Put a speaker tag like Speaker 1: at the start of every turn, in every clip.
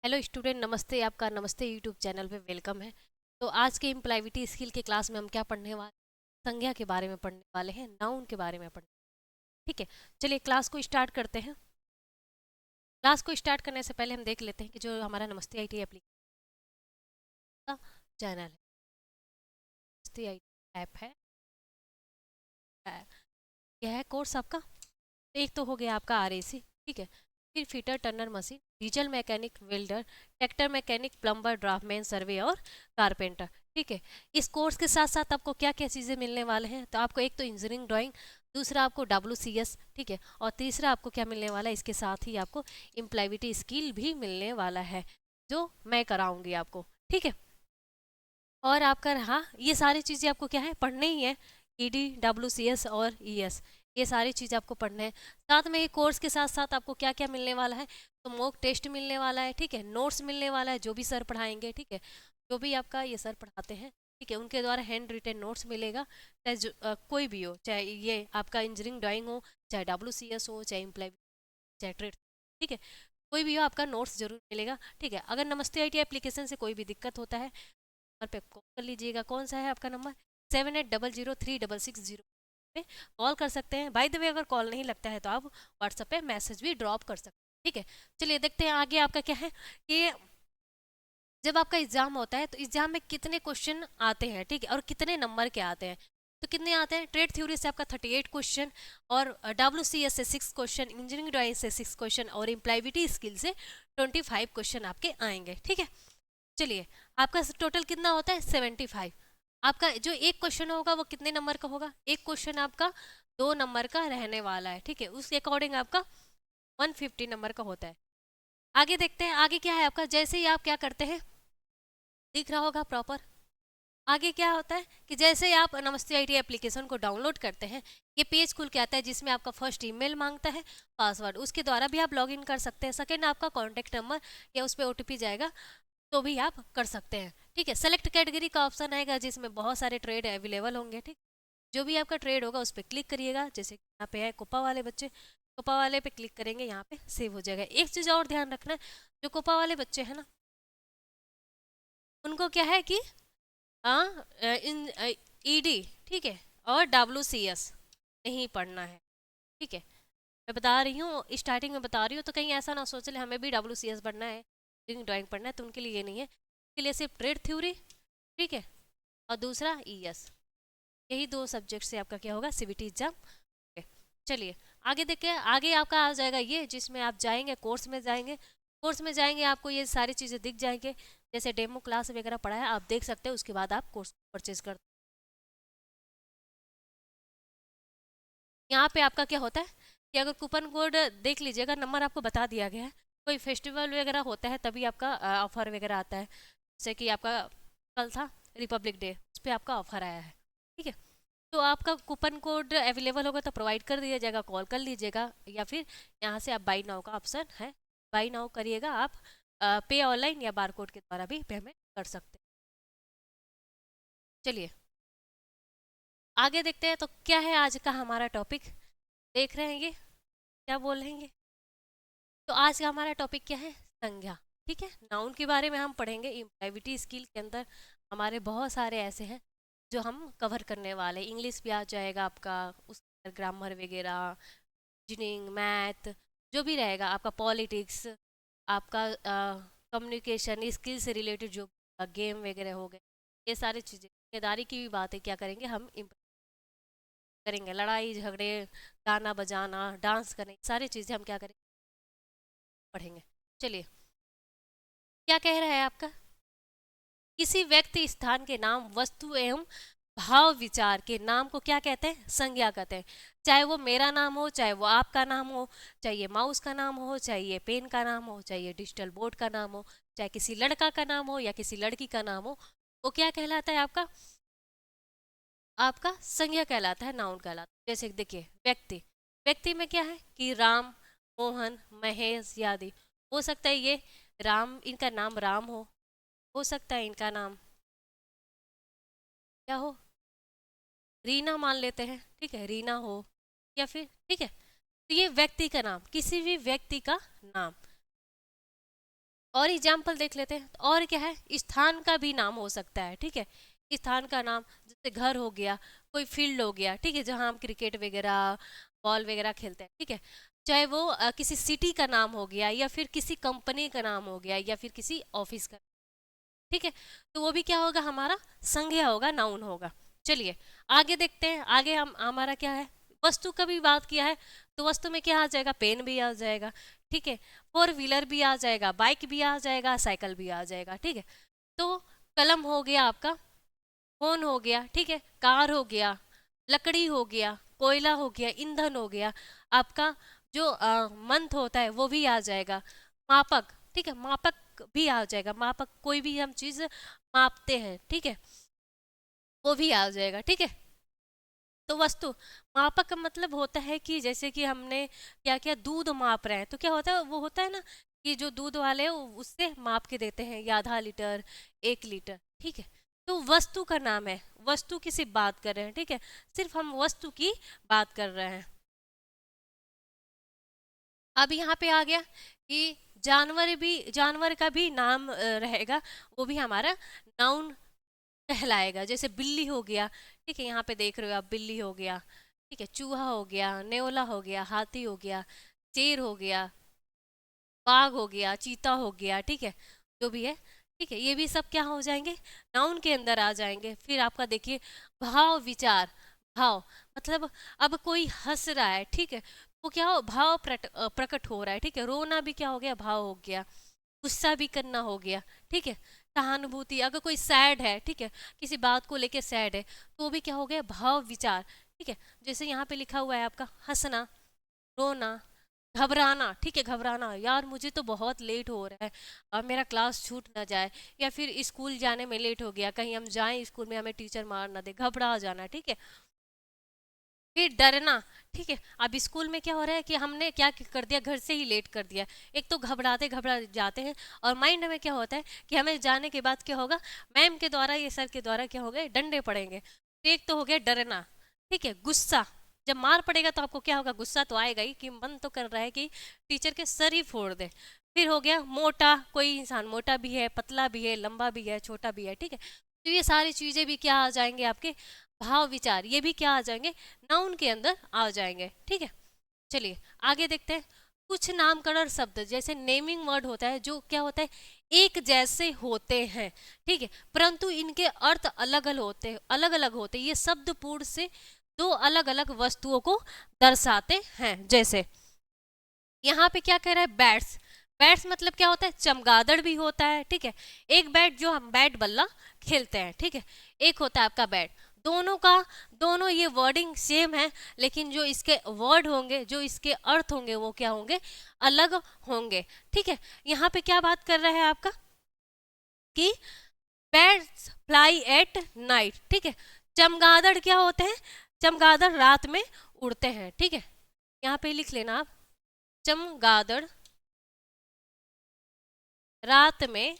Speaker 1: Hello student, नमस्ते। आपका नमस्ते यूट्यूब चैनल पे वेलकम है। तो आज के इम्प्लाइविटी स्किल के क्लास में हम क्या पढ़ने वाले, संज्ञा के बारे में पढ़ने वाले हैं, नाउन के बारे में पढ़ने। ठीक है, चलिए क्लास को स्टार्ट करते हैं। क्लास को स्टार्ट करने से पहले हम देख लेते हैं कि जो हमारा नमस्ते आईटी एप्लीकेशन का चैनल है, नमस्ते आईटी ऐप है, यह है कोर्स आपका। एक तो हो गया आपका आरएसी, ठीक है। फिर fitter, turner machine, diesel mechanic, welder, tractor mechanic, plumber, draftsman, survey और कारपेंटर। ठीक है। इस कोर्स के साथ साथ आपको क्या क्या चीज़ें मिलने वाले हैं, तो आपको एक तो इंजीनियरिंग ड्राइंग, दूसरा आपको WCS, ठीक है, और तीसरा आपको क्या मिलने वाला है, इसके साथ ही आपको इम्प्लाइविटी स्किल भी मिलने वाला है जो मैं कराऊंगी आपको। ठीक है। और आपका हाँ, ये सारी चीज़ें आपको क्या है, पढ़ने ही है। ED, WCS और ES, ये सारी चीज़ आपको पढ़ना है। साथ में ये कोर्स के साथ साथ आपको क्या क्या मिलने वाला है, तो मॉक टेस्ट मिलने वाला है, ठीक है, नोट्स मिलने वाला है जो भी सर पढ़ाएंगे, ठीक है, जो भी आपका ये सर पढ़ाते हैं, ठीक है, उनके द्वारा हैंड रिटन नोट्स मिलेगा। चाहे कोई भी हो, चाहे ये आपका इंजीनियरिंग ड्राइंग हो, चाहे WCS हो, चाहे इम्प्लाई, चाहे ट्रेड, ठीक है, कोई भी हो, आपका नोट्स जरूर मिलेगा। ठीक है। अगर नमस्ते IT एप्लीकेशन से कोई भी दिक्कत होता है, नंबर पे कॉल कर लीजिएगा। कौन सा है आपका नंबर? 78003666 पे कॉल कर सकते हैं। बाय द वे, अगर कॉल नहीं लगता है तो आप व्हाट्सएप पे मैसेज भी ड्रॉप कर सकते हैं। ठीक है। चलिए देखते हैं आगे आपका क्या है कि जब आपका एग्जाम होता है तो एग्जाम में कितने क्वेश्चन आते हैं, ठीक है, और कितने नंबर के आते हैं। तो कितने आते हैं, ट्रेड थ्योरी से आपका 38 क्वेश्चन, और WCS से 6 क्वेश्चन, इंजीनियरिंग ड्राइंग से 6 क्वेश्चन, और इम्प्लाइविटी स्किल से 25 क्वेश्चन आपके आएंगे। ठीक है। चलिए, आपका टोटल कितना होता है, 75। आपका जो एक क्वेश्चन होगा वो कितने नंबर का होगा, एक क्वेश्चन आपका 2 नंबर का रहने वाला है। ठीक है, उसके अकॉर्डिंग आपका 150 नंबर का होता है। आगे देखते हैं, आगे क्या है आपका। जैसे ही आप क्या करते हैं, दिख रहा होगा प्रॉपर। आगे क्या होता है कि जैसे ही आप नमस्ते आईटी एप्लीकेशन को डाउनलोड करते हैं, ये पेज खुल के आता है जिसमें आपका फर्स्ट ईमेल मांगता है, पासवर्ड, उसके द्वारा भी आप लॉगिन कर सकते हैं। सेकेंड, आपका कॉन्टैक्ट नंबर या उस पर OTP जाएगा, तो भी आप कर सकते हैं। ठीक है। सेलेक्ट कैटेगरी का ऑप्शन आएगा जिसमें बहुत सारे ट्रेड अवेलेबल होंगे। ठीक, जो भी आपका ट्रेड होगा उस पर क्लिक करिएगा। जैसे यहाँ पे है कोपा वाले बच्चे, कोपा वाले पे क्लिक करेंगे, यहाँ पे सेव हो जाएगा। एक चीज़ और ध्यान रखना है, जो कोपा वाले बच्चे हैं ना, उनको क्या है कि हाँ, इन ED, ठीक है, और WCS नहीं पढ़ना है। ठीक है, मैं बता रही हूँ, स्टार्टिंग में बता रही हूँ, तो कहीं ऐसा ना सोच ले हमें भी WCS पढ़ना है, ड्राइंग पढ़ना है, तो उनके लिए ये नहीं है। उसके लिए सिर्फ ट्रेड थ्योरी, ठीक है, और दूसरा ES, यही 2 सब्जेक्ट से आपका क्या होगा, CBT एग्जाम। चलिए आगे देखिए, आगे आपका आ जाएगा ये, जिसमें आप जाएंगे, कोर्स में जाएंगे। कोर्स में जाएंगे, आपको ये सारी चीज़ें दिख जाएंगे, जैसे डेमो क्लास वगैरह पढ़ा है आप देख सकते हैं। उसके बाद आप कोर्स परचेज कर, यहाँ पे आपका क्या होता है कि अगर कूपन कोड देख लीजिएगा, नंबर आपको बता दिया गया है। कोई फेस्टिवल वगैरह होता है तभी आपका ऑफर वगैरह आता है। जैसे कि आपका कल था रिपब्लिक डे, उस पर आपका ऑफर आया है। ठीक है, तो आपका कूपन कोड अवेलेबल होगा तो प्रोवाइड कर दिया जाएगा, कॉल कर लीजिएगा, या फिर यहाँ से आप बाई नाउ का ऑप्शन है, बाई नाउ करिएगा आप। पे ऑनलाइन या बारकोड के द्वारा भी पेमेंट कर सकते हैं। चलिए आगे देखते हैं, तो क्या है आज का हमारा टॉपिक, देख रहे हैं ये क्या बोल रहे हैं ये? तो आज का हमारा टॉपिक क्या है, संज्ञा। ठीक है, नाउन के बारे में हम पढ़ेंगे। इम्प्लाइविटी स्किल के अंदर हमारे बहुत सारे ऐसे हैं जो हम कवर करने वाले। इंग्लिश भी आ जाएगा आपका, उसके अंदर ग्रामर वगैरह, रीजनिंग, मैथ, जो भी रहेगा आपका, पॉलिटिक्स, आपका कम्युनिकेशन स्किल से रिलेटेड जो गेम वगैरह हो गए, ये सारी चीज़ें, जिम्मेदारी की भी बात है, क्या करेंगे हम, करेंगे। लड़ाई झगड़े, गाना बजाना, डांस करने, सारी चीज़ें हम क्या करेंगे, पढ़ेंगे। चलिए, क्या कह रहा है आपका, किसी व्यक्ति स्थान के नाम, वस्तु एवं भाव विचार के नाम को क्या कहते हैं, संज्ञा कहते हैं। चाहे वो मेरा नाम हो, चाहे वो आपका नाम हो, चाहे ये माउस का नाम हो, चाहे ये पेन का नाम हो, चाहे ये डिजिटल बोर्ड का नाम हो, चाहे किसी लड़का का नाम हो या किसी लड़की का नाम हो, वो क्या कहलाता है आपका, आपका संज्ञा कहलाता है, नाउन कहलाता है। जैसे देखिए व्यक्ति, व्यक्ति में क्या है कि राम, मोहन, महेश आदि। हो सकता है ये राम, इनका नाम राम हो सकता है इनका नाम क्या हो, रीना मान लेते हैं, ठीक है, रीना हो, या फिर, ठीक है, तो ये व्यक्ति का नाम, किसी भी व्यक्ति का नाम। और एग्जाम्पल देख लेते हैं। और क्या है, स्थान का भी नाम हो सकता है, ठीक है। स्थान का नाम जैसे घर हो गया, कोई फील्ड हो गया, ठीक है, जहाँ हम क्रिकेट वगैरह बॉल वगैरह खेलते हैं, ठीक है। चाहे वो किसी सिटी का नाम हो गया, या फिर किसी कंपनी का नाम हो गया, या फिर किसी ऑफिस का, ठीक है। तो वो भी क्या होगा, हमारा संज्ञा होगा, नाउन होगा। चलिए आगे देखते हैं। आगे हम हमारा क्या है, वस्तु का भी बात किया है, तो वस्तु में क्या आ जाएगा, पेन भी आ जाएगा, ठीक है। फोर व्हीलर भी आ जाएगा, बाइक भी आ जाएगा, साइकिल भी आ जाएगा, ठीक है। तो कलम हो गया आपका, फोन हो गया, ठीक है, कार हो गया, लकड़ी हो गया, कोयला हो गया, ईंधन हो गया, आपका जो मंथ होता है वो भी आ जाएगा, मापक, ठीक है, मापक भी आ जाएगा, मापक कोई भी हम चीज मापते हैं, ठीक है, वो भी आ जाएगा, ठीक है। तो वस्तु, मापक का मतलब होता है कि जैसे कि हमने क्या किया, दूध माप रहे हैं, तो क्या होता है, वो होता है ना कि जो दूध वाले हैं उससे माप के देते हैं, या आधा लीटर, 1 लीटर, ठीक है। तो वस्तु का नाम है, वस्तु की सिर्फ बात कर रहे हैं, ठीक है, सिर्फ हम वस्तु की बात कर रहे हैं। अब यहाँ पे आ गया कि जानवर भी, जानवर का भी नाम रहेगा, वो भी हमारा नाउन कहलाएगा। जैसे बिल्ली हो गया, ठीक है, यहाँ पे देख रहे हो आप, बिल्ली हो गया, ठीक है, चूहा हो गया, नेवला हो गया, हाथी हो गया, शेर हो गया, बाघ हो गया, चीता हो गया, ठीक है, जो भी है, ठीक है, ये भी सब क्या हो जाएंगे, नाउन के अंदर आ जाएंगे। फिर आपका देखिए भाव विचार, भाव मतलब अब कोई हंस रहा है, ठीक है, वो क्या हो, भाव प्रकट हो रहा है, ठीक है। रोना भी क्या हो गया, भाव हो गया। गुस्सा भी करना हो गया, ठीक है। सहानुभूति, अगर कोई सैड है, ठीक है, किसी बात को लेके सैड है, तो वो भी क्या हो गया, भाव विचार, ठीक है। जैसे यहाँ पे लिखा हुआ है आपका हंसना, रोना, घबराना, ठीक है, घबराना, यार मुझे तो बहुत लेट हो रहा है, अब मेरा क्लास छूट ना जाए, या फिर स्कूल जाने में लेट हो गया, कहीं हम जाएं स्कूल में हमें टीचर मार ना दे, घबरा जाना, ठीक है। फिर डरना, ठीक है, अब स्कूल में क्या हो रहा है कि हमने क्या कर दिया, घर से ही लेट कर दिया, एक तो घबराते घबरा जाते हैं, और माइंड में क्या होता है कि हमें जाने के बाद क्या होगा, मैम के द्वारा, ये सर के द्वारा क्या हो गए, डंडे पड़ेंगे। तो एक तो हो गया डरना, ठीक है। गुस्सा, जब मार पड़ेगा तो आपको क्या होगा, गुस्सा तो आएगा ही, कि मन तो कर रहा है कि टीचर के सर ही फोड़ दे। फिर हो गया मोटा, कोई इंसान मोटा भी है, पतला भी है, लंबा भी है, छोटा भी है, ठीक है। तो ये सारी चीजें भी क्या आ जाएंगे आपके, भाव विचार, ये भी क्या आ जाएंगे, नाउन के अंदर आ जाएंगे, ठीक है। चलिए आगे देखते हैं। कुछ नामकरण शब्द जैसे नेमिंग वर्ड होता है, जो क्या होता है, एक जैसे होते हैं, ठीक है, परंतु इनके अर्थ अलग अलग होते हैं, अलग अलग होते हैं। ये शब्द पूर्ण से दो अलग अलग वस्तुओं को दर्शाते हैं। जैसे यहाँ पे क्या कह रहा है, बैट्स, बैट्स मतलब क्या होता है, चमगादड़ भी होता है, ठीक है। एक बैट जो हम बैट बल्ला खेलते हैं, ठीक है, एक होता है आपका बैट। दोनों का, दोनों ये वर्डिंग सेम है, लेकिन जो इसके वर्ड होंगे, जो इसके अर्थ होंगे, वो क्या होंगे, अलग होंगे, ठीक है। यहाँ पे क्या बात कर रहा है आपका कि बैट्स फ्लाई एट नाइट, ठीक है। चमगादड़ क्या होते हैं, चमगादड़ रात में उड़ते हैं, ठीक है। यहाँ पे लिख लेना आप, चमगादड़ रात में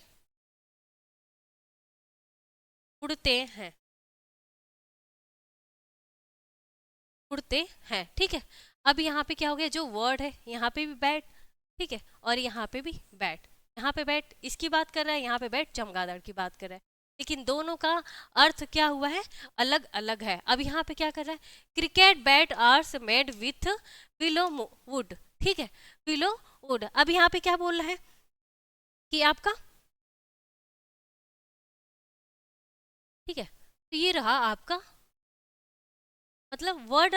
Speaker 1: उड़ते हैं, उड़ते हैं, ठीक है। अब यहाँ पे क्या हो गया, जो वर्ड है, यहाँ पे भी बैट, ठीक है, और यहाँ पे भी बैट, यहाँ पे बैट इसकी बात कर रहा है, यहाँ पे बैट चमगादड़ की बात कर रहा है, लेकिन दोनों का अर्थ क्या हुआ है, अलग अलग है। अब यहाँ पे क्या कर रहा है, cricket bat are made with willow wood, ठीक है, विलो वुड। अब यहाँ पे क्या बोल रहा है कि आपका, ठीक है, तो ये रहा आपका, मतलब वर्ड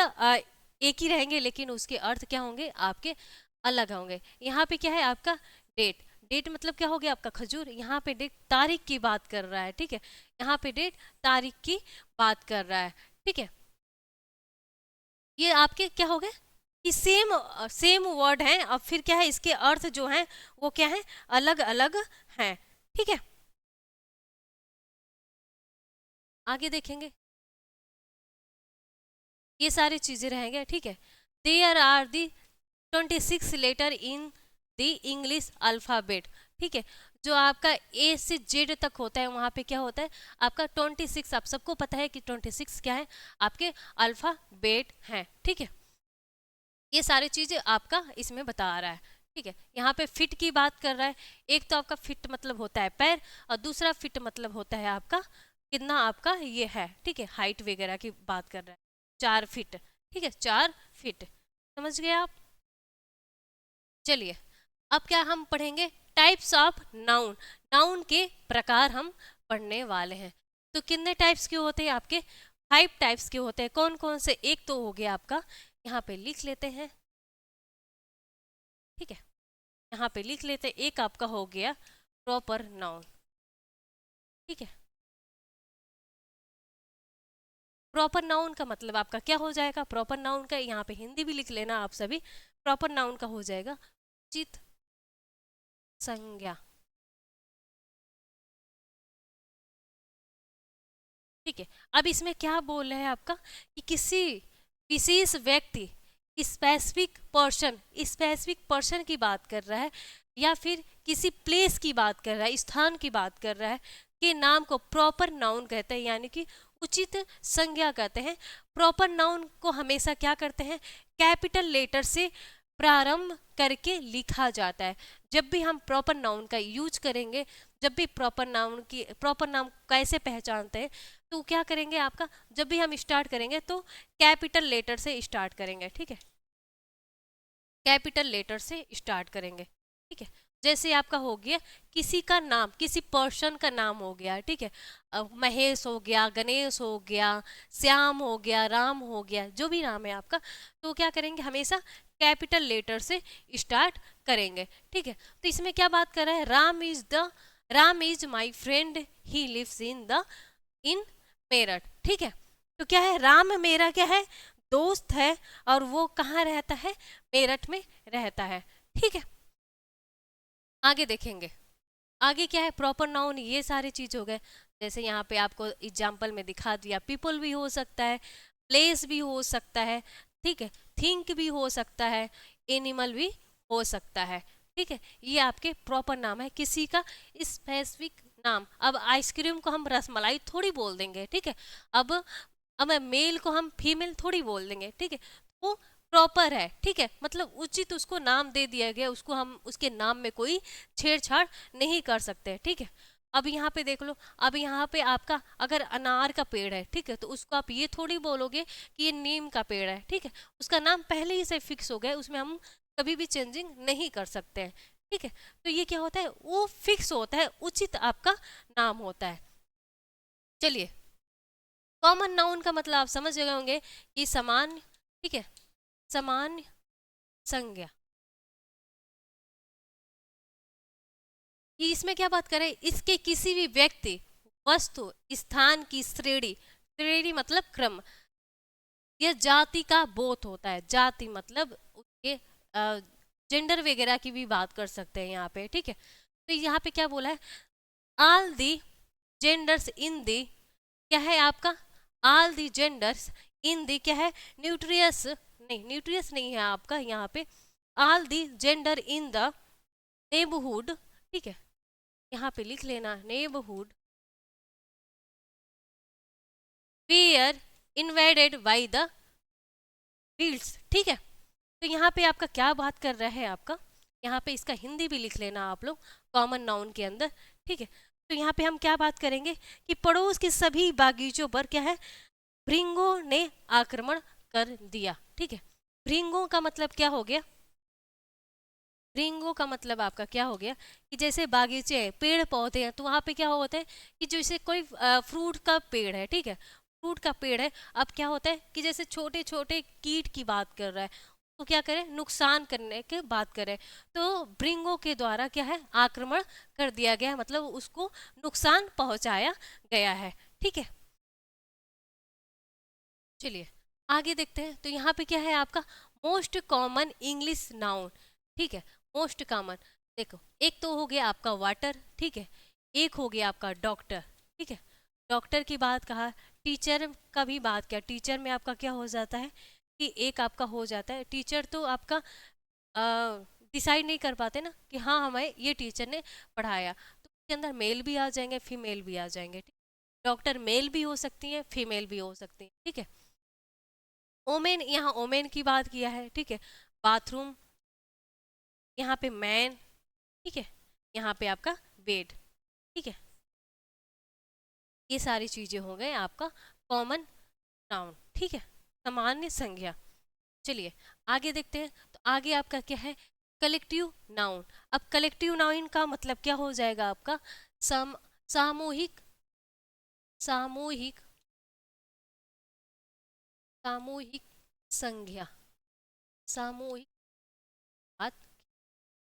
Speaker 1: एक ही रहेंगे, लेकिन उसके अर्थ क्या होंगे आपके, अलग होंगे। यहाँ पे क्या है आपका, डेट, डेट मतलब क्या हो गया आपका, खजूर। यहाँ पे डेट तारीख की बात कर रहा है, ठीक है, यहाँ पे डेट तारीख की बात कर रहा है, ठीक है। ये आपके क्या हो गए कि सेम सेम वर्ड है, अब फिर क्या है, इसके अर्थ जो हैं वो क्या है, अलग अलग हैं, ठीक है। आगे देखेंगे, ये सारी चीजें रहेंगे, ठीक है। There are the 26 letter in the English alphabet, ठीक है। जो आपका ए से जेड तक होता है, वहाँ पे क्या होता है आपका 26, आप सबको पता है कि 26 क्या है, आपके अल्फ़ाबेट हैं, ठीक है। ये सारी चीज़ें आपका इसमें बता रहा है, ठीक है, यहाँ पे फिट की बात कर रहा है। एक तो आपका फिट मतलब होता है पैर, और दूसरा फिट मतलब होता है आपका कितना आपका ये है, ठीक है, हाइट वगैरह की बात कर रहा है। 4 फीट, ठीक है, 4 फीट, समझ गए आप। चलिए अब क्या हम पढ़ेंगे, टाइप्स ऑफ नाउन। नाउन के प्रकार हम पढ़ने वाले हैं। तो कितने टाइप्स के होते हैं आपके, 5 टाइप्स के होते हैं। कौन कौन से, एक तो हो गया आपका, यहाँ पे लिख लेते हैं, ठीक है, यहाँ पे लिख लेते हैं, एक आपका हो गया प्रॉपर नाउन, ठीक है। प्रॉपर नाउन का मतलब आपका क्या हो जाएगा, प्रॉपर नाउन का यहाँ पे हिंदी भी लिख लेना आप सभी। प्रॉपर नाउन का हो जाएगा उचित संज्ञा, ठीक है। अब इसमें क्या बोल रहे हैं आपका कि किसी विशेष व्यक्ति, स्पेसिफिक पर्सन की बात कर रहा है, या फिर किसी प्लेस की बात कर रहा है, स्थान की बात कर रहा है, के नाम को प्रॉपर नाउन कहते हैं, यानी कि उचित संज्ञा कहते हैं। प्रॉपर नाउन को हमेशा क्या करते हैं, कैपिटल लेटर से प्रारंभ करके लिखा जाता है। जब भी हम प्रॉपर नाउन का यूज करेंगे, जब भी प्रॉपर नाउन कैसे पहचानते हैं, तो क्या करेंगे आपका, जब भी हम स्टार्ट करेंगे तो कैपिटल लेटर से स्टार्ट करेंगे, ठीक है, कैपिटल लेटर से स्टार्ट करेंगे, ठीक है। जैसे आपका हो गया किसी का नाम, किसी पर्सन का नाम हो गया, ठीक है, महेश हो गया, गणेश हो गया, श्याम हो गया, राम हो गया, जो भी नाम है आपका, तो क्या करेंगे, हमेशा कैपिटल लेटर से स्टार्ट करेंगे, ठीक है। तो इसमें क्या बात कर रहा है, Ram is my friend, he lives in Meerut, ठीक है। तो क्या है, राम मेरा क्या है, दोस्त है, और वो कहाँ रहता है, मेरठ में रहता है, ठीक है। आगे देखेंगे, आगे क्या है, प्रॉपर नाउन, ये सारी चीज हो गए। जैसे यहाँ पे आपको एग्जाम्पल में दिखा दिया, पीपल भी हो सकता है, प्लेस भी हो सकता है, ठीक है, थिंक भी हो सकता है, एनिमल भी हो सकता है, ठीक है। ये आपके प्रॉपर नाम है, किसी का स्पेसिफिक नाम। अब आइसक्रीम को हम रसमलाई थोड़ी बोल देंगे, ठीक है। अब अब मेल को हम फीमेल थोड़ी बोल देंगे, ठीक है। वो प्रॉपर है, ठीक है, मतलब उचित उसको नाम दे दिया गया, उसको हम उसके नाम में कोई छेड़छाड़ नहीं कर सकते, ठीक है। अब यहाँ पे देख लो, अब यहाँ पे आपका अगर अनार का पेड़ है, ठीक है, तो उसको आप ये थोड़ी बोलोगे कि ये नीम का पेड़ है, ठीक है। उसका नाम पहले ही से फिक्स हो गया, उसमें हम कभी भी चेंजिंग नहीं कर सकते हैं, ठीक है। तो ये क्या होता है, वो फिक्स होता है, उचित आपका नाम होता है। चलिए, कॉमन नाउन का मतलब आप समझ गए होंगे कि सामान्य, ठीक है, सामान्य संज्ञा। कि इसमें क्या बात करें, इसके किसी भी व्यक्ति, वस्तु, स्थान की श्रेणी, श्रेणी मतलब क्रम, यह जाति का बोध होता है। जाति मतलब उसके जेंडर वगैरह की भी बात कर सकते हैं यहाँ पे, ठीक है। तो यहाँ पे क्या बोला है, ऑल दी जेंडर्स इन दी, क्या है आपका, ऑल दी जेंडर्स इन दी क्या है, न्यूट्रियस नहीं है आपका यहाँ पे, all the gender in the neighbourhood, ठीक है, यहाँ पे लिख लेना neighbourhood were invaded by the fields, ठीक है। तो यहाँ पे आपका क्या बात कर रहा है आपका, यहाँ पे इसका हिंदी भी लिख लेना आप लोग कॉमन नाउन के अंदर, ठीक है। तो यहाँ पे हम क्या बात करेंगे कि पड़ोस के सभी बागीचों पर क्या है, भृंगों ने आक्रमण कर दिया, ठीक है। भृंगों का मतलब क्या हो गया, भृंगों का मतलब आपका क्या हो गया कि जैसे बागीचे हैं, पेड़ पौधे हैं, तो वहाँ पे क्या होता है कि जैसे कोई फ्रूट का पेड़ है, ठीक है, फ्रूट का पेड़ है, अब क्या होता है कि जैसे छोटे छोटे कीट की बात कर रहा है, तो क्या करें, नुकसान करने के बात करें, तो भृंगों के द्वारा क्या है, आक्रमण कर दिया गया, मतलब उसको नुकसान पहुंचाया गया है, ठीक है। चलिए आगे देखते हैं, तो यहाँ पे क्या है आपका मोस्ट कॉमन इंग्लिश नाउन, ठीक है, मोस्ट कॉमन। देखो, एक तो हो गया आपका वाटर, ठीक है, एक हो गया आपका डॉक्टर, ठीक है, डॉक्टर की बात कहा, टीचर का भी बात किया, टीचर में आपका क्या हो जाता है कि एक आपका हो जाता है, टीचर तो आपका डिसाइड नहीं कर पाते ना कि हाँ हमें ये टीचर ने पढ़ाया, तो उसके अंदर मेल भी आ जाएंगे, फीमेल भी आ जाएंगे, ठीक, डॉक्टर मेल भी हो सकती है, फीमेल भी हो सकती है, ठीक है। ओमेन, यहाँ ओमेन की बात किया है, ठीक है, बाथरूम, यहाँ पे मैन, ठीक है, यहाँ पे आपका बेड, ठीक है, ये सारी चीजें हो गए आपका कॉमन नाउन, ठीक है, सामान्य संज्ञा। चलिए आगे देखते हैं। तो आगे आपका क्या है, कलेक्टिव नाउन। अब कलेक्टिव नाउन का मतलब क्या हो जाएगा आपका, सम सामूहिक, सामूहिक, सामूहिक संज्ञा, सामूहिक बात।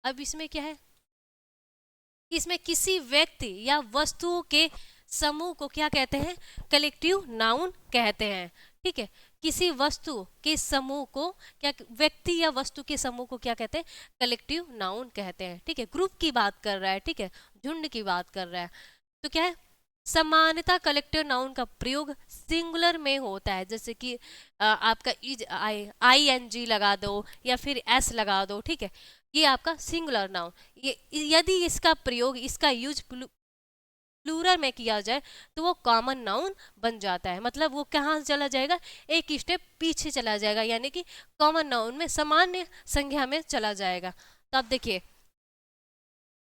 Speaker 1: अब इसमें क्या है, इसमें किसी व्यक्ति या वस्तुओं के समूह को क्या कहते हैं, कलेक्टिव नाउन कहते हैं, ठीक है। किसी वस्तु के समूह को क्या, व्यक्ति या वस्तु के समूह को क्या कहते हैं, कलेक्टिव नाउन कहते हैं, ठीक है। ग्रुप की बात कर रहा है, ठीक है, झुंड की बात कर रहा है। तो क्या है, सामान्यतः कलेक्टिव नाउन का प्रयोग सिंगुलर में होता है, जैसे कि आपका इज ING लगा दो या फिर S लगा दो, ठीक है, ये आपका सिंगुलर नाउन। ये यदि इसका प्रयोग, इसका यूज प्लूरल में किया जाए तो वो कॉमन नाउन बन जाता है, मतलब वो कहाँ चला जाएगा, एक स्टेप पीछे चला जाएगा, यानी कि कॉमन नाउन में सामान्य संज्ञा में चला जाएगा। तो अब देखिए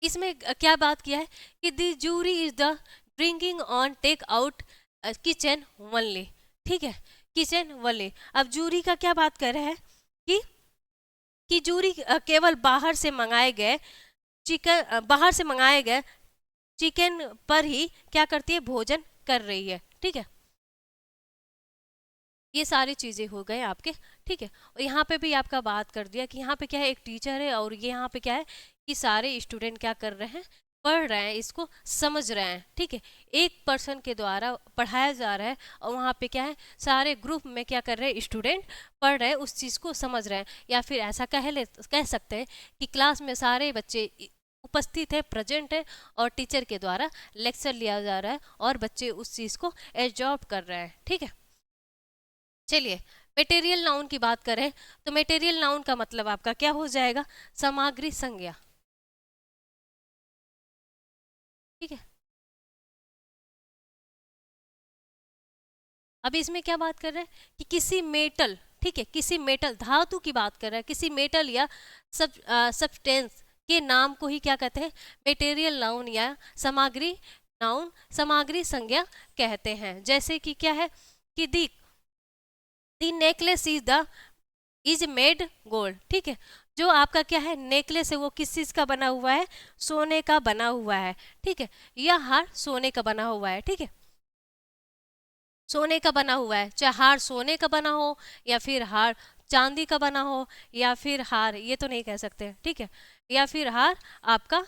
Speaker 1: इसमें क्या बात किया है कि the jury is the drinking on take out kitchen only, ठीक है, किचन वनली। अब जूरी का क्या बात कर रहे हैं कि जूरी केवल बाहर से मंगाए गए चिकन, बाहर से मंगाए गए चिकन पर ही क्या करती है, भोजन कर रही है, ठीक है। ये सारी चीजें हो गए आपके, ठीक है। और यहाँ पे भी आपका बात कर दिया कि यहाँ पे क्या है, एक टीचर है और ये यहाँ पे क्या है कि सारे स्टूडेंट क्या कर रहे हैं, पढ़ रहे हैं, इसको समझ रहे हैं, ठीक है। एक पर्सन के द्वारा पढ़ाया जा रहा है और वहाँ पे क्या है, सारे ग्रुप में क्या कर रहे हैं, स्टूडेंट पढ़ रहे हैं, उस चीज़ को समझ रहे हैं। या फिर ऐसा कह सकते हैं कि क्लास में सारे बच्चे उपस्थित है, प्रेजेंट है, और टीचर के द्वारा लेक्चर लिया जा रहा है और बच्चे उस चीज़ को एब्जॉर्ब कर रहे हैं, ठीक है। चलिए मेटेरियल नाउन की बात करें तो मेटेरियल नाउन का मतलब आपका क्या हो जाएगा, सामग्री संज्ञा, ठीक है। अब इसमें क्या बात कर रहे हैं कि किसी मेटल, ठीक है, किसी मेटल धातु की बात कर रहे हैं, किसी मेटल या सब्सटेंस के नाम को ही क्या कहते हैं, मेटेरियल नाउन या सामग्री नाउन, सामग्री संज्ञा कहते हैं। जैसे कि क्या है कि दी नेकलेस इज मेड गोल्ड, ठीक है, जो आपका क्या है नेकलेस है वो किस चीज का बना हुआ है, सोने का बना हुआ है, ठीक है। यह हार सोने का बना हुआ है, ठीक है, सोने का बना हुआ है, चाहे हार सोने का बना हो या फिर हार चांदी का बना हो या फिर हार, ये तो नहीं कह सकते, ठीक है, या फिर हार आपका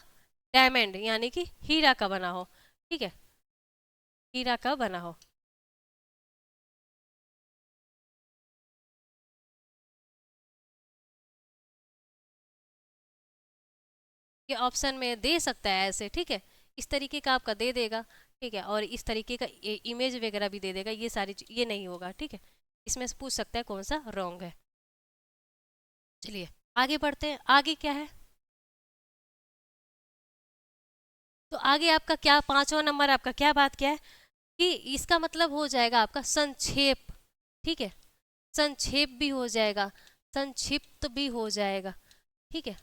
Speaker 1: डायमंड यानी कि हीरा का बना हो, ठीक है, हीरा का बना हो। ये ऑप्शन में दे सकता है ऐसे, ठीक है, इस तरीके का आपका दे देगा, ठीक है, और इस तरीके का इमेज वगैरह भी दे देगा, ये सारी ये नहीं होगा, ठीक है। इसमें से पूछ सकता है कौन सा रॉन्ग है। चलिए आगे बढ़ते हैं, आगे क्या है, तो आगे आपका क्या, पांचवा नंबर आपका क्या बात क्या है कि इसका मतलब हो जाएगा आपका संक्षेप, ठीक है, संक्षेप भी हो जाएगा, संक्षिप्त भी हो जाएगा, ठीक है,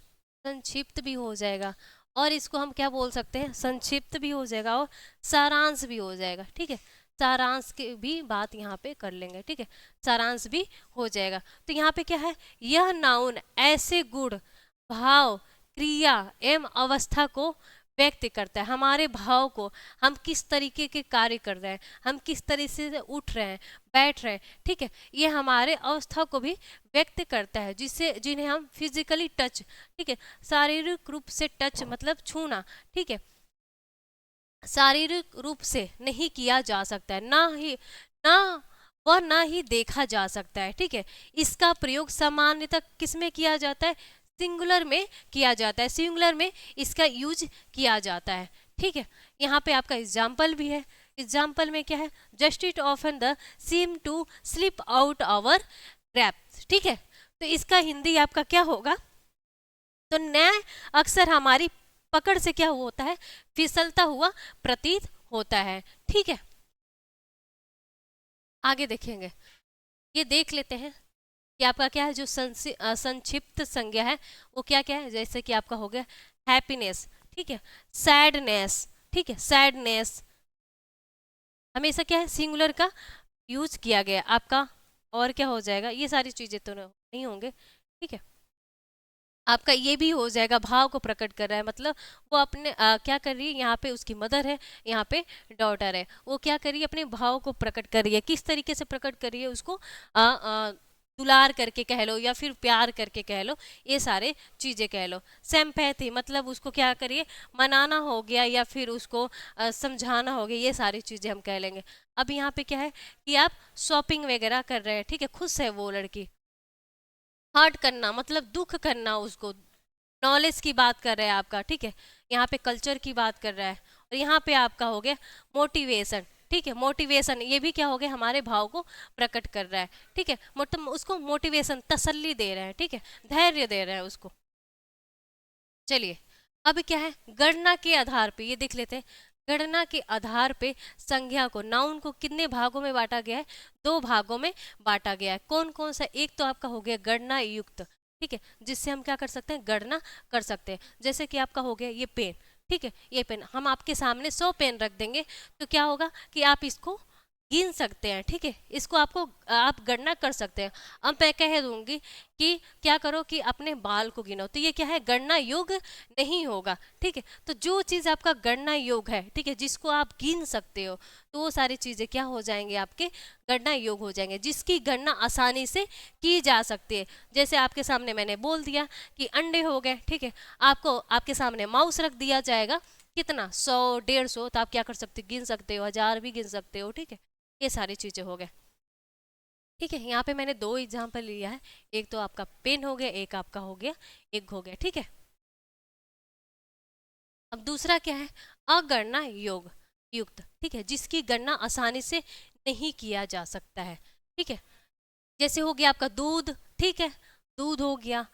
Speaker 1: संक्षिप्त भी हो जाएगा, और इसको हम क्या बोल सकते हैं, संक्षिप्त भी हो जाएगा और सारांश भी हो जाएगा, ठीक है। सारांश की भी बात यहाँ पे कर लेंगे, ठीक है, सारांश भी हो जाएगा। तो यहाँ पे क्या है, यह नाउन ऐसे गुण, भाव, क्रिया एवं अवस्था को व्यक्त करता है, हमारे भाव को, हम किस तरीके के कार्य कर रहे हैं, हम किस तरीके से उठ रहे हैं, बैठ रहे हैं, ठीक है, ये हमारे अवस्था को भी व्यक्त करता है, जिससे जिन्हें हम फिजिकली टच, ठीक है, शारीरिक रूप से टच मतलब छूना, ठीक है, शारीरिक रूप से नहीं किया जा सकता है, ना वह ना ही देखा जा सकता है, ठीक है। इसका प्रयोग सामान्यतः किसमें किया जाता है, सिंगुलर में किया जाता है, सिंगुलर में इसका यूज किया जाता है, ठीक है। यहाँ पे आपका एग्जाम्पल भी है, एग्जाम्पल में क्या है, just it often the seem to slip out our grasps, ठीक है। तो इसका हिंदी आपका क्या होगा, तो न्याय अक्सर हमारी पकड़ से क्या होता है, फिसलता हुआ प्रतीत होता है, ठीक है। आगे देखेंगे, ये देख लेते हैं कि आपका क्या है, जो संक्षिप्त संज्ञा है वो क्या क्या है, जैसे कि आपका हो गया हैप्पीनेस, ठीक है, सैडनेस, ठीक है, सैडनेस हमेशा क्या है, सिंगुलर का यूज किया गया आपका। और क्या हो जाएगा, ये सारी चीजें तो नहीं होंगे, ठीक है। आपका ये भी हो जाएगा, भाव को प्रकट कर रहा है, मतलब वो अपने क्या कर रही है, यहाँ पे उसकी मदर है, यहाँ पे डॉटर है, वो क्या कर रही है, अपने भाव को प्रकट कर रही है। किस तरीके से प्रकट कर रही है, उसको दुलार करके कह लो या फिर प्यार करके कह लो, ये सारे चीजें कह लो। सिंपैथी मतलब उसको क्या करिए, मनाना हो गया या फिर उसको समझाना हो गया, ये सारी चीजें हम कह लेंगे। अब यहाँ पे क्या है कि आप शॉपिंग वगैरह कर रहे हैं, ठीक है, खुश है वो लड़की। हर्ट करना मतलब दुख करना उसको, नॉलेज की बात कर रहा है आपका, ठीक है, यहाँ पे कल्चर की बात कर रहा है। और यहाँ पे आपका हो गया मोटिवेशन, ठीक है, मोटिवेशन ये भी क्या हो गया, हमारे भाव को प्रकट कर रहा है, ठीक है, मतलब उसको मोटिवेशन तसल्ली दे रहा है, ठीक है, धैर्य दे रहा है उसको। चलिए अब क्या है, गणना के आधार पे ये देख लेते हैं। गणना के आधार पे संज्ञा को, नाउन को कितने भागों में बांटा गया है, दो भागों में बांटा गया है। कौन कौन सा, एक तो आपका हो गया गणना युक्त, ठीक है, जिससे हम क्या कर सकते हैं, गणना कर सकते हैं। जैसे कि आपका हो गया ये पेन, ठीक है, ये पेन हम आपके सामने 100 पेन रख देंगे, तो क्या होगा कि आप इसको गिन सकते हैं, ठीक है, इसको आपको आप गणना कर सकते हैं। अब मैं कह दूंगी कि क्या करो कि अपने बाल को गिनो, तो ये क्या है, गणना योग नहीं होगा, ठीक है। तो जो चीज़ आपका गणना योग है, ठीक है, जिसको आप गिन सकते हो, तो वो सारी चीज़ें क्या हो जाएंगे, आपके गणना योग हो जाएंगे, जिसकी गणना आसानी से की जा सकती है। जैसे आपके सामने मैंने बोल दिया कि अंडे हो गए, ठीक है, आपको आपके सामने माउस रख दिया जाएगा, कितना 100 150, तो आप क्या कर सकते हो, गिन सकते हो, 1000 भी गिन सकते हो, ठीक है, ये सारी चीजें हो गए, ठीक है। यहाँ पे मैंने दो एग्जाम्पल लिया है, एक तो आपका पेन हो गया, एक आपका हो गया एक हो गया, ठीक है। अब दूसरा क्या है, अगणना योग युक्त, ठीक है, जिसकी गणना आसानी से नहीं किया जा सकता है, ठीक है। जैसे हो गया आपका दूध, ठीक है, दूध हो गया,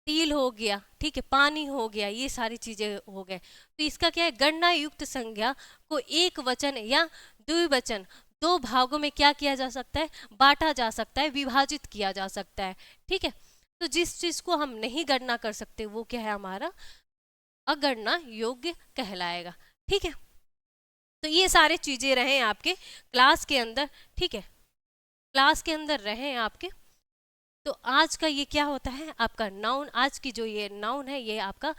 Speaker 1: तिल हो गया, ठीक है, पानी हो गया, ये सारी चीजें हो गए। तो इसका क्या है, गणना युक्त संज्ञा को एक वचन या द्विवचन, दो भागों में क्या किया जा सकता है, बांटा जा सकता है, विभाजित किया जा सकता है, ठीक है। तो जिस चीज को हम नहीं गणना कर सकते वो क्या है, हमारा अगणना योग्य कहलाएगा, ठीक है। तो ये सारे चीजें रहे आपके क्लास के अंदर, ठीक है, क्लास के अंदर रहे आपके। तो आज का ये क्या होता है, आपका नाउन, आज की जो ये नाउन है ये आपका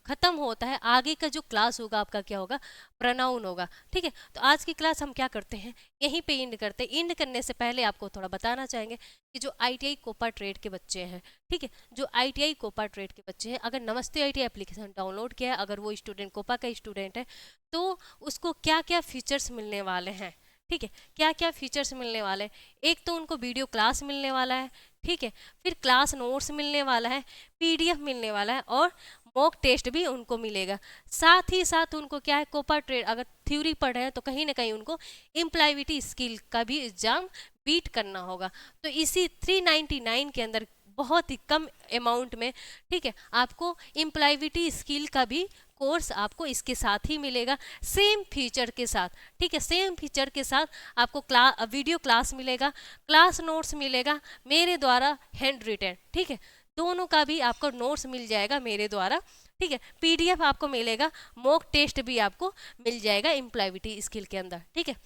Speaker 1: खत्म होता है। आगे का जो क्लास होगा आपका क्या होगा, प्रोनाउन होगा, ठीक है। तो आज की क्लास हम क्या करते हैं, यहीं पे इंड करते हैं। इंड करने से पहले आपको थोड़ा बताना चाहेंगे कि जो ITI कोपा ट्रेड के बच्चे हैं, ठीक है, जो ITI कोपा ट्रेड के बच्चे हैं, अगर नमस्ते ITI एप्लीकेशन डाउनलोड किया है, अगर वो स्टूडेंट कोपा का स्टूडेंट है, तो उसको क्या क्या फीचर्स मिलने वाले हैं, ठीक है, क्या क्या फीचर्स मिलने वाले हैं। एक तो उनको वीडियो क्लास मिलने वाला है, ठीक है, फिर क्लास नोट्स मिलने वाला है, PDF मिलने वाला है, और मॉक टेस्ट भी उनको मिलेगा। साथ ही साथ उनको क्या है, कोपा ट्रेड अगर थ्योरी पढ़ रहे हैं तो कहीं ना कहीं उनको एम्प्लॉयबिलिटी स्किल का भी एग्जाम बीट करना होगा। तो इसी 399 के अंदर बहुत ही कम अमाउंट में, ठीक है, आपको एम्प्लॉयबिलिटी स्किल का भी कोर्स आपको इसके साथ ही मिलेगा, सेम फीचर के साथ, ठीक है, सेम फीचर के साथ आपको वीडियो क्लास मिलेगा, क्लास नोट्स मिलेगा मेरे द्वारा हैंड रिटन, ठीक है, दोनों का भी आपको नोट्स मिल जाएगा मेरे द्वारा, ठीक है, PDF आपको मिलेगा, मॉक टेस्ट भी आपको मिल जाएगा एम्प्लॉयबिलिटी स्किल के अंदर, ठीक है।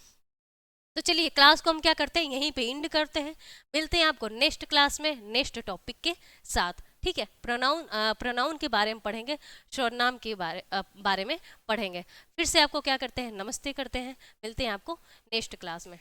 Speaker 1: तो चलिए क्लास को हम क्या करते हैं, यहीं पे एंड करते हैं। मिलते हैं आपको नेक्स्ट क्लास में नेक्स्ट टॉपिक के साथ, ठीक है। प्रोनाउन के बारे में पढ़ेंगे, सर्वनाम के बारे में पढ़ेंगे। फिर से आपको क्या करते हैं, नमस्ते करते हैं। मिलते हैं आपको नेक्स्ट क्लास में।